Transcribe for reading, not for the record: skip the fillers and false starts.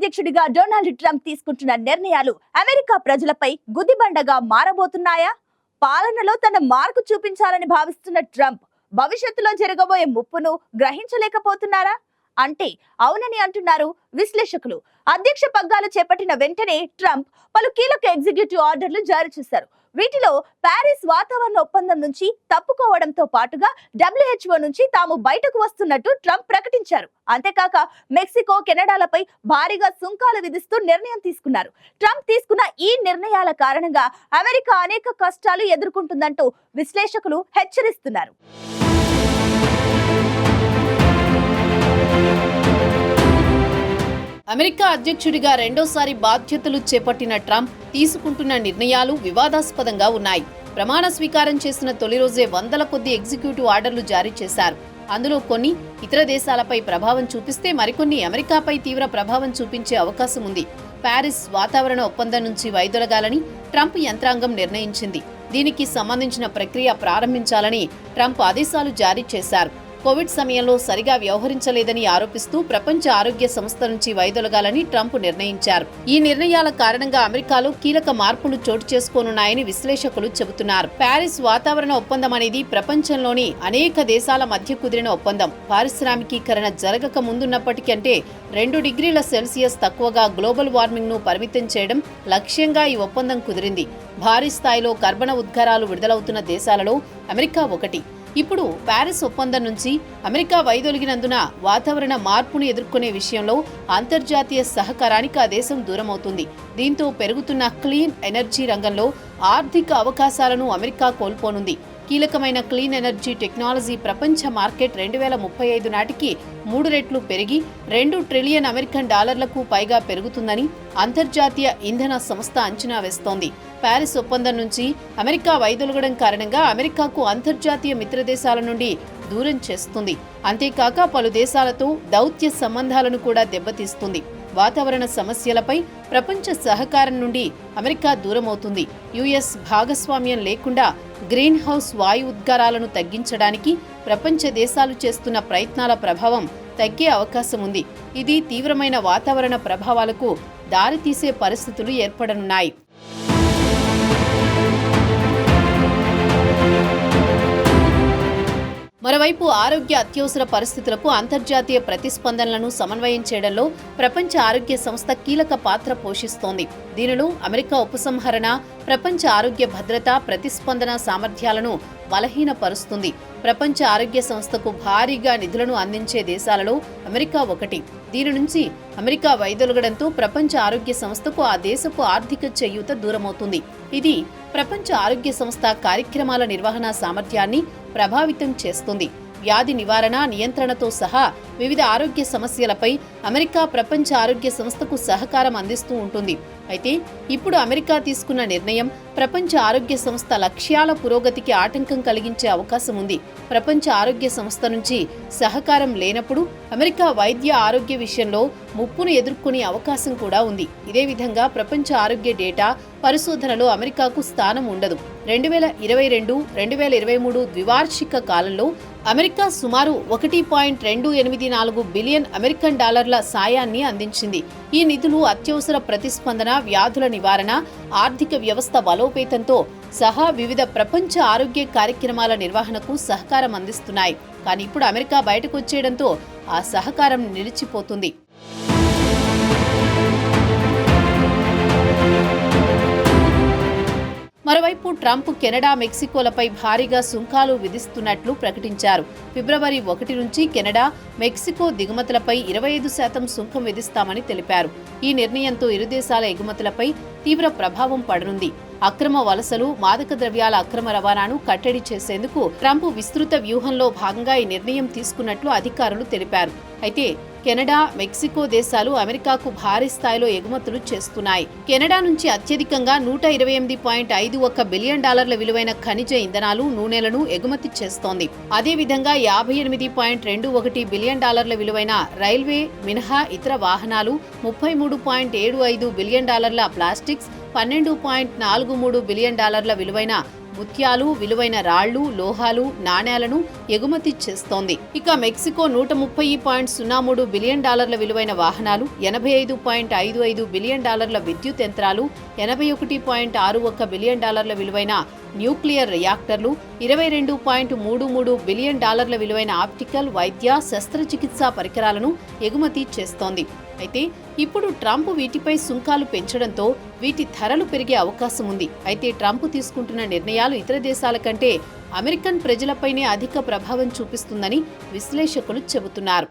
అధ్యక్షుడిగా Donald Trump తీసుకుంటున్న నిర్ణయాలు అమెరికా ప్రజలపై గుదిబండగా మారబోతున్నాయా? పాలనలో తన మార్కు చూపించాలని భావిస్తున్న ట్రంప్ భవిష్యత్తులో జరగబోయే ముప్పును గ్రహించలేకపోతున్నారా అంటే అవునని అంటున్నారు విశ్లేషకులు. అధ్యక్ష పగ్గాలు చేపట్టిన వెంటనే ట్రంప్ పలు కీలక ఎగ్జిక్యూటివ్ ఆర్డర్లు జారీ చేశారు. వీటిలో ప్యారిస్ వాతావరణ ఒప్పందం నుంచి తప్పుకోవడంతో పాటుగా WHO నుంచి తాము బయటకు వస్తున్నట్టు ట్రంప్ ప్రకటించారు. అంతేకాక మెక్సికో, కెనడాలపై భారీగా సుంకాలు విధిస్తూ నిర్ణయం తీసుకున్నారు. ట్రంప్ తీసుకున్న ఈ నిర్ణయాల కారణంగా అమెరికా అనేక కష్టాలు ఎదుర్కొంటుందంటూ విశ్లేషకులు హెచ్చరిస్తున్నారు. అమెరికా అధ్యక్షుడిగా రెండోసారి బాధ్యతలు చేపట్టిన ట్రంప్ తీసుకుంటున్న నిర్ణయాలు వివాదాస్పదంగా ఉన్నాయి. ప్రమాణ స్వీకారం చేసిన తొలి రోజే వందల కొద్ది ఎగ్జిక్యూటివ్ ఆర్డర్లు జారీ చేశారు. అందులో కొన్ని ఇతర దేశాలపై ప్రభావం చూపిస్తే మరికొన్ని అమెరికాపై తీవ్ర ప్రభావం చూపించే అవకాశం ఉంది. ప్యారిస్ వాతావరణ ఒప్పందం నుంచి వైదొలగాలని ట్రంప్ యంత్రాంగం నిర్ణయించింది. దీనికి సంబంధించిన ప్రక్రియ ప్రారంభించాలని ట్రంప్ ఆదేశాలు జారీ చేశారు. కోవిడ్ సమయంలో సరిగా వ్యవహరించలేదని ఆరోపిస్తూ ప్రపంచ ఆరోగ్య సంస్థ నుంచి వైదొలగాలని ట్రంప్ నిర్ణయించారు. ఈ నిర్ణయాల కారణంగా అమెరికాలో కీలక మార్పులు చోటు చేసుకోనున్నాయని విశ్లేషకులు చెబుతున్నారు. ప్యారిస్ వాతావరణ ఒప్పందం అనేది ప్రపంచంలోని అనేక దేశాల మధ్య కుదిరిన ఒప్పందం. పారిశ్రామికీకరణ జరగక ముందున్నప్పటికంటే 2 డిగ్రీల సెల్సియస్ తక్కువగా గ్లోబల్ వార్మింగ్ ను పరిమితం చేయడం లక్ష్యంగా ఈ ఒప్పందం కుదిరింది. భారీ స్థాయిలో కర్బన ఉద్గారాలు విడుదలవుతున్న దేశాలలో అమెరికా ఒకటి. ఇప్పుడు ప్యారిస్ ఒప్పందం నుంచి అమెరికా వైదొలిగినందున వాతావరణ మార్పును ఎదుర్కొనే విషయంలో అంతర్జాతీయ సహకారానికి ఆ దేశం దూరమవుతుంది. దీంతో పెరుగుతున్న క్లీన్ ఎనర్జీ రంగంలో ఆర్థిక అవకాశాలను అమెరికా కోల్పోనుంది. కీలకమైన క్లీన్ ఎనర్జీ టెక్నాలజీ ప్రపంచ మార్కెట్ 2035 నాటికి 3 రెట్లు పెరిగి $2 ట్రిలియన్ అమెరికన్ డాలర్లకు పైగా పెరుగుతుందని అంతర్జాతీయ ఇంధన సంస్థ అంచనా వేస్తోంది. ప్యారిస్ ఒప్పందం నుంచి అమెరికా వైదొలగడం కారణంగా అమెరికాకు అంతర్జాతీయ మిత్రదేశాల నుండి దూరం చేస్తుంది. అంతేకాక పలు దేశాలతో దౌత్య సంబంధాలను కూడా దెబ్బతీస్తుంది. వాతావరణ సమస్యలపై ప్రపంచ సహకారం నుండి అమెరికా దూరమవుతుంది. యుఎస్ భాగస్వామ్యం లేకుండా గ్రీన్ హౌస్ వాయు ఉద్గారాలను తగ్గించడానికి ప్రపంచ దేశాలు చేస్తున్న ప్రయత్నాల ప్రభావం తగ్గే అవకాశం ఉంది. ఇది తీవ్రమైన వాతావరణ ప్రభావాలకు దారితీసే పరిస్థితులు ఏర్పడనున్నాయి. మరోవైపు ఆరోగ్య అత్యవసర పరిస్థితులకు అంతర్జాతీయ ప్రతిస్పందనలను సమన్వయం చేయడంలో ప్రపంచ ఆరోగ్య సంస్థ కీలక పాత్ర పోషిస్తోంది. దీనిలో అమెరికా ఉపసంహరణ ప్రపంచ ఆరోగ్య భద్రత ప్రతిస్పందన సామర్థ్యాలను బలహీనపరుస్తుంది. ప్రపంచ ఆరోగ్య సంస్థకు భారీగా నిధులను అందించే దేశాలలో అమెరికా ఒకటి. దీని నుంచి అమెరికా వైదొలగడంతో ప్రపంచ ఆరోగ్య సంస్థకు ఆ దేశపు ఆర్థిక చేయూత దూరమవుతుంది. ఇది ప్రపంచ ఆరోగ్య సంస్థ కార్యక్రమాల నిర్వహణ సామర్థ్యాన్ని ప్రభావితం చేస్తుంది. వ్యాధి నివారణ, నియంత్రణతో సహా వివిధ ఆరోగ్య సమస్యలపై అమెరికా ప్రపంచ ఆరోగ్య సంస్థకు సహకారం అందిస్తూ ఉంటుంది. అయితే ఇప్పుడు అమెరికా తీసుకున్న నిర్ణయం ప్రపంచ ఆరోగ్య సంస్థ లక్ష్యాల పురోగతికి ఆటంకం కలిగించే అవకాశం ఉంది. ప్రపంచ ఆరోగ్య సంస్థ నుంచి సహకారం లేనప్పుడు అమెరికా వైద్య ఆరోగ్య విషయంలో ముప్పును ఎదుర్కొనే అవకాశం కూడా ఉంది. ఇదే విధంగా ప్రపంచ ఆరోగ్య డేటా పరిశోధనలో అమెరికాకు స్థానం ఉండదు. 2022-2023 ద్వివార్షిక కాలంలో అమెరికా సుమారు $1.284 బిలియన్ అమెరికన్ డాలర్ల సాయాన్ని అందించింది. ఈ నిధులు అత్యవసర ప్రతిస్పందన, వ్యాధుల నివారణ, ఆర్థిక వ్యవస్థ బలోపేతంతో సహా వివిధ ప్రపంచ ఆరోగ్య కార్యక్రమాల నిర్వహణకు సహకారం అందిస్తున్నాయి. కానీ ఇప్పుడు అమెరికా బయటకు వచ్చేయడంతో ఆ సహకారం నిలిచిపోతుంది. మరోవైపు ట్రంప్ కెనడా, మెక్సికోలపై భారీగా సుంకాలు విధిస్తున్నట్లు ప్రకటించారు. ఫిబ్రవరి 1 నుంచి కెనడా, మెక్సికో దిగుమతులపై 25% సుంకం విధిస్తామని తెలిపారు. ఈ నిర్ణయంతో ఇరు దేశాల ఎగుమతులపై తీవ్ర ప్రభావం పడనుంది. అక్రమ వలసలు, మాదక ద్రవ్యాల అక్రమ రవాణాను కట్టడి చేసేందుకు ట్రంప్ విస్తృత వ్యూహంలో భాగంగా ఈ నిర్ణయం తీసుకున్నట్లు అధికారులు తెలిపారు. అయితే కెనడా, మెక్సికో దేశాలు అమెరికాకు భారీ స్థాయిలో ఎగుమతులు చేస్తున్నాయి. కెనడా నుంచి అత్యధికంగా $128.51 బిలియన్ విలువైన ఖనిజ ఇంధనాలు, నూనెలను ఎగుమతి చేస్తోంది. అదేవిధంగా $58.21 బిలియన్ విలువైన రైల్వే మినహా ఇతర వాహనాలు, $33.75 బిలియన్ ప్లాస్టిక్స్, $12.43 బిలియన్ విలువైన ముత్యాలు, విలువైన రాళ్లు, లోహాలు, నాణేలను ఎగుమతి చేస్తోంది. ఇక మెక్సికో $130.03 బిలియన్ విలువైన వాహనాలు, $85.55 బిలియన్ విద్యుత్ యంత్రాలు, $81.61 బిలియన్ విలువైన న్యూక్లియర్ రియాక్టర్లు, $22.33 బిలియన్ విలువైన ఆప్టికల్, వైద్య, శస్త్రచికిత్సా పరికరాలను ఎగుమతి చేస్తోంది. అయితే ఇప్పుడు ట్రంప్ వీటిపై సుంకాలు పెంచడంతో వీటి ధరలు పెరిగే అవకాశం ఉంది. అయితే ట్రంప్ తీసుకుంటున్న నిర్ణయాలు ఇతర దేశాల కంటే అమెరికన్ ప్రజలపైనే అధిక ప్రభావం చూపిస్తుందని విశ్లేషకులు చెబుతున్నారు.